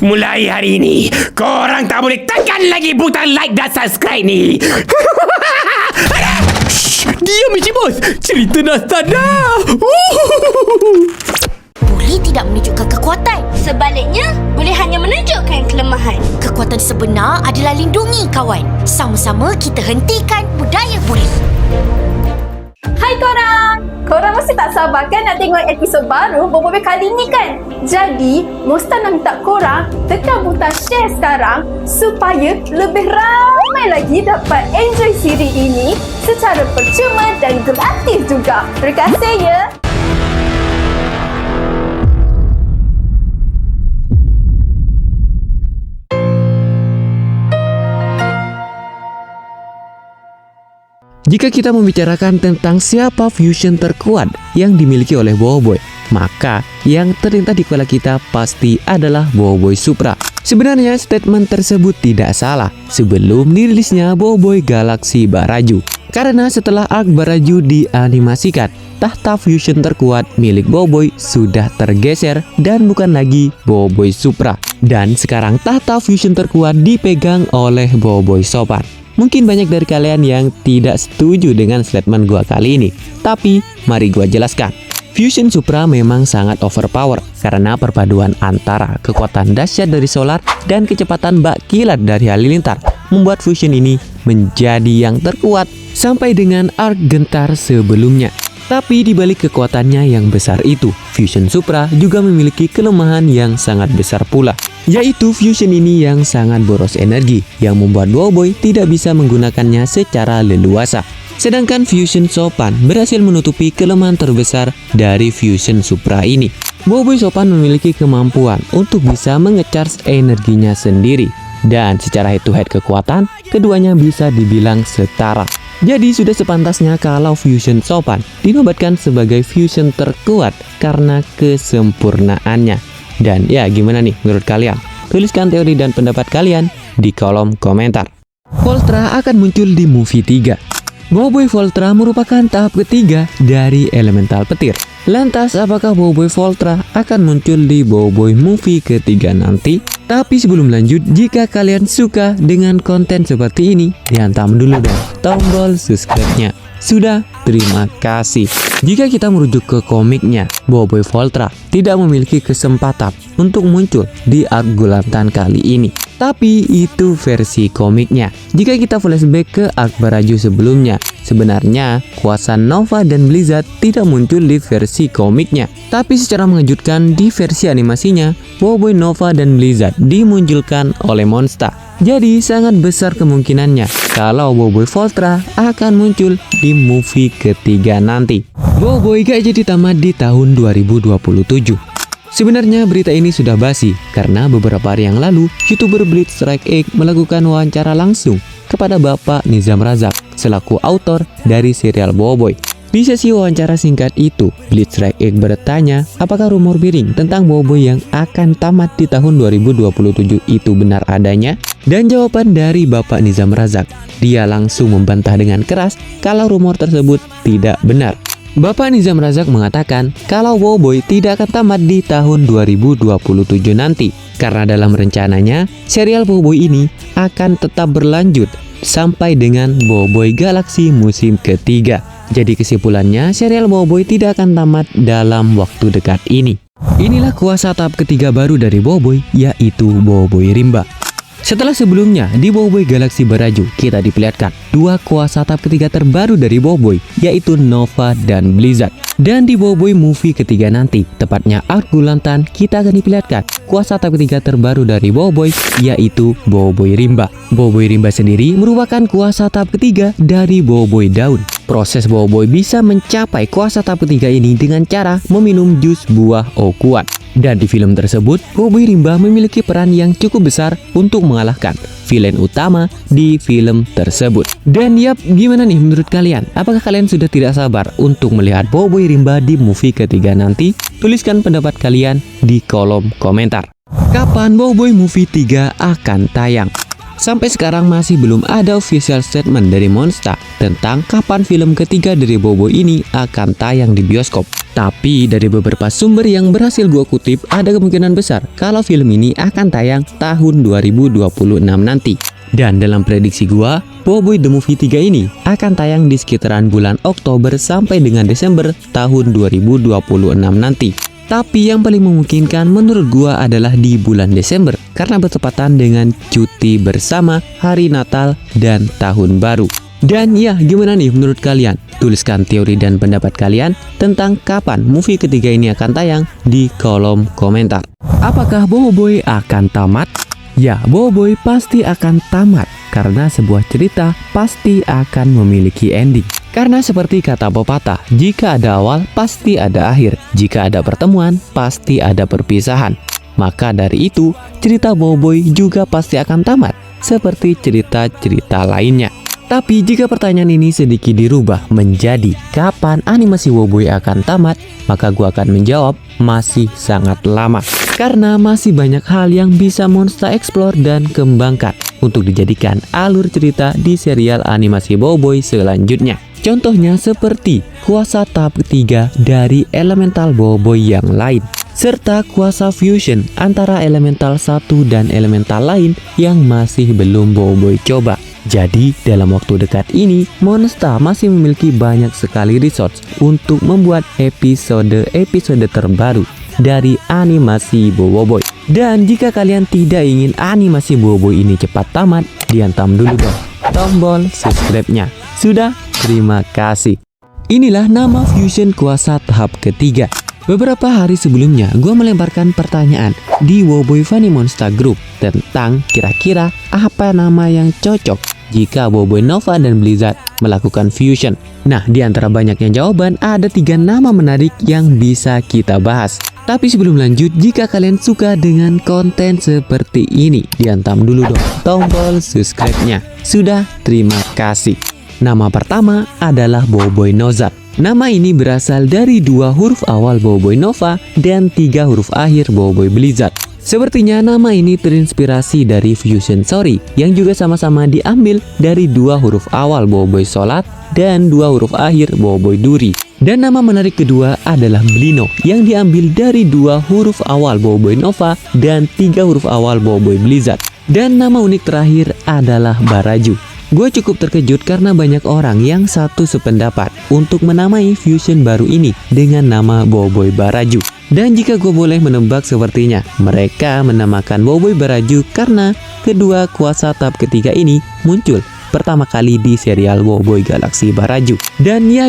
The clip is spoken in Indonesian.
Mulai hari ini, korang tak boleh tekan lagi butang like dan subscribe ni. Shh, diam Encik Bos. Cerita dah start dah. Boleh tidak menunjukkan kekuatan. Sebaliknya, boleh hanya menunjukkan kelemahan. Kekuatan sebenar adalah lindungi kawan. Sama-sama kita hentikan budaya buli. Hai korang! Korang mesti tak sabar kan nak tengok episod baru Boboiboy kali ni kan? Jadi, Mustan nak minta korang tekan butang share sekarang supaya lebih ramai lagi dapat enjoy siri ini secara percuma dan gratis juga. Terima kasih ya! Jika kita membicarakan tentang siapa fusion terkuat yang dimiliki oleh Boboiboy, maka yang terlintas di kepala kita pasti adalah Boboiboy Supra. Sebenarnya statement tersebut tidak salah sebelum dirilisnya Boboiboy Galaxy Baraju. Karena setelah arc Baraju dianimasikan, tahta fusion terkuat milik Boboiboy sudah tergeser dan bukan lagi Boboiboy Supra. Dan sekarang tahta fusion terkuat dipegang oleh Boboiboy Sopan. Mungkin banyak dari kalian yang tidak setuju dengan statement gua kali ini. Tapi, mari gua jelaskan. Fusion Supra memang sangat overpower karena perpaduan antara kekuatan dahsyat dari solar dan kecepatan bak kilat dari halilintar membuat fusion ini menjadi yang terkuat sampai dengan arc gentar sebelumnya. Tapi di balik kekuatannya yang besar itu, Fusion Supra juga memiliki kelemahan yang sangat besar pula, yaitu fusion ini yang sangat boros energi, yang membuat Boboiboy tidak bisa menggunakannya secara leluasa. Sedangkan Fusion Sopan berhasil menutupi kelemahan terbesar dari Fusion Supra ini. Boboiboy Sopan memiliki kemampuan untuk bisa mengecharge energinya sendiri, dan secara head to head kekuatan, keduanya bisa dibilang setara. Jadi sudah sepantasnya kalau Fusion Sopan dinobatkan sebagai fusion terkuat karena kesempurnaannya. Dan ya gimana nih menurut kalian? Tuliskan teori dan pendapat kalian di kolom komentar. Voltra akan muncul di movie 3. Boboiboy Voltra merupakan tahap ketiga dari elemental petir. Lantas apakah Boboiboy Voltra akan muncul di Boboiboy movie ketiga nanti? Tapi sebelum lanjut, jika kalian suka dengan konten seperti ini, dihantam dulu dong tombol subscribe-nya. Sudah, terima kasih. Jika kita merujuk ke komiknya, Boboiboy Voltra tidak memiliki kesempatan untuk muncul di arc Gulatan kali ini. Tapi itu versi komiknya. Jika kita flashback ke arc Baraju sebelumnya, sebenarnya kuasa Nova dan Blizzard tidak muncul di versi komiknya. Tapi secara mengejutkan di versi animasinya, Boboiboy Nova dan Blizzard dimunculkan oleh Monster. Jadi sangat besar kemungkinannya kalau Boboiboy Voltra akan muncul di movie ketiga nanti. Boboiboy gak jadi tamat di tahun 2027. Sebenarnya berita ini sudah basi karena beberapa hari yang lalu YouTuber Blitz Strike Egg melakukan wawancara langsung kepada Bapak Nizam Razak selaku autor dari serial Boboiboy. Di sesi wawancara singkat itu, Blitz Strike Egg bertanya apakah rumor miring tentang Boboiboy yang akan tamat di tahun 2027 itu benar adanya? Dan jawaban dari Bapak Nizam Razak, dia langsung membantah dengan keras kalau rumor tersebut tidak benar. Bapak Nizam Razak mengatakan kalau Boboiboy tidak akan tamat di tahun 2027 nanti karena dalam rencananya serial Boboiboy ini akan tetap berlanjut sampai dengan Boboiboy Galaxy musim ketiga. Jadi kesimpulannya serial Boboiboy tidak akan tamat dalam waktu dekat ini. Inilah kuasa tahap ketiga baru dari Boboiboy, yaitu Boboiboy Rimba. Setelah sebelumnya di Boboiboy Galaxy Baraju kita diperlihatkan dua kuasa tahap ketiga terbaru dari Boboiboy, yaitu Nova dan Blizzard. Dan di Boboiboy movie ketiga nanti, tepatnya arc Gulatan, kita akan diperlihatkan kuasa tahap ketiga terbaru dari Boboiboy, yaitu Boboiboy Rimba. Boboiboy Rimba sendiri merupakan kuasa tahap ketiga dari Boboiboy Daun. Proses Boboiboy bisa mencapai kuasa tahap ketiga ini dengan cara meminum jus buah okuan. Dan di film tersebut, Boboiboy Rimba memiliki peran yang cukup besar untuk mengalahkan villain utama di film tersebut. Dan yap, gimana nih menurut kalian? Apakah kalian sudah tidak sabar untuk melihat Boboiboy Rimba di movie ketiga nanti? Tuliskan pendapat kalian di kolom komentar. Kapan Boboiboy movie 3 akan tayang? Sampai sekarang masih belum ada official statement dari Monster tentang kapan film ketiga dari Boboiboy ini akan tayang di bioskop. Tapi dari beberapa sumber yang berhasil gua kutip, ada kemungkinan besar kalau film ini akan tayang tahun 2026 nanti. Dan dalam prediksi gua, Boboiboy The Movie 3 ini akan tayang di sekitaran bulan Oktober sampai dengan Desember tahun 2026 nanti. Tapi yang paling memungkinkan menurut gua adalah di bulan Desember karena bertepatan dengan cuti bersama Hari Natal dan Tahun Baru. Dan ya, gimana nih menurut kalian? Tuliskan teori dan pendapat kalian tentang kapan movie ketiga ini akan tayang di kolom komentar. Apakah Boboiboy akan tamat? Ya, Boboiboy pasti akan tamat karena sebuah cerita pasti akan memiliki ending. Karena seperti kata pepatah, jika ada awal pasti ada akhir, jika ada pertemuan pasti ada perpisahan. Maka dari itu, cerita Boboiboy juga pasti akan tamat seperti cerita-cerita lainnya. Tapi jika pertanyaan ini sedikit dirubah menjadi kapan animasi Boboiboy akan tamat, maka gua akan menjawab masih sangat lama. Karena masih banyak hal yang bisa Monster explore dan kembangkan untuk dijadikan alur cerita di serial animasi Boboiboy selanjutnya. Contohnya seperti kuasa tahap ketiga dari elemental Boboiboy yang lain, serta kuasa fusion antara elemental satu dan elemental lain yang masih belum Boboiboy coba. Jadi dalam waktu dekat ini, Monster masih memiliki banyak sekali resource untuk membuat episode-episode terbaru dari animasi Boboiboy. Dan jika kalian tidak ingin animasi Boboiboy ini cepat tamat, dihantam dulu dong tombol subscribe-nya. Sudah? Terima kasih. Inilah nama fusion kuasa tahap ketiga. Beberapa hari sebelumnya, gue melemparkan pertanyaan di Boboiboy Funny Monster Group tentang kira-kira apa nama yang cocok jika Boboiboy Nova dan Blizzard melakukan fusion. Nah, di antara banyaknya jawaban, ada 3 nama menarik yang bisa kita bahas. Tapi sebelum lanjut, jika kalian suka dengan konten seperti ini, dihantam dulu dong tombol subscribe-nya. Sudah? Terima kasih. Nama pertama adalah Boboiboy Nozart. Nama ini berasal dari 2 huruf awal Boboiboy Nova dan 3 huruf akhir Boboiboy Blizzard. Sepertinya nama ini terinspirasi dari Fusion Story yang juga sama-sama diambil dari 2 huruf awal Boboiboy Solat dan 2 huruf akhir Boboiboy Duri. Dan nama menarik kedua adalah Blino yang diambil dari 2 huruf awal Boboiboy Nova dan 3 huruf awal Boboiboy Blizzard. Dan nama unik terakhir adalah Baraju. Gue cukup terkejut karena banyak orang yang satu sependapat untuk menamai fusion baru ini dengan nama Boboiboy Baraju. Dan jika gue boleh menebak, sepertinya mereka menamakan Boboiboy Baraju karena kedua kuasa tahap ketiga ini muncul pertama kali di serial Boboiboy Galaxy Baraju. Dan ya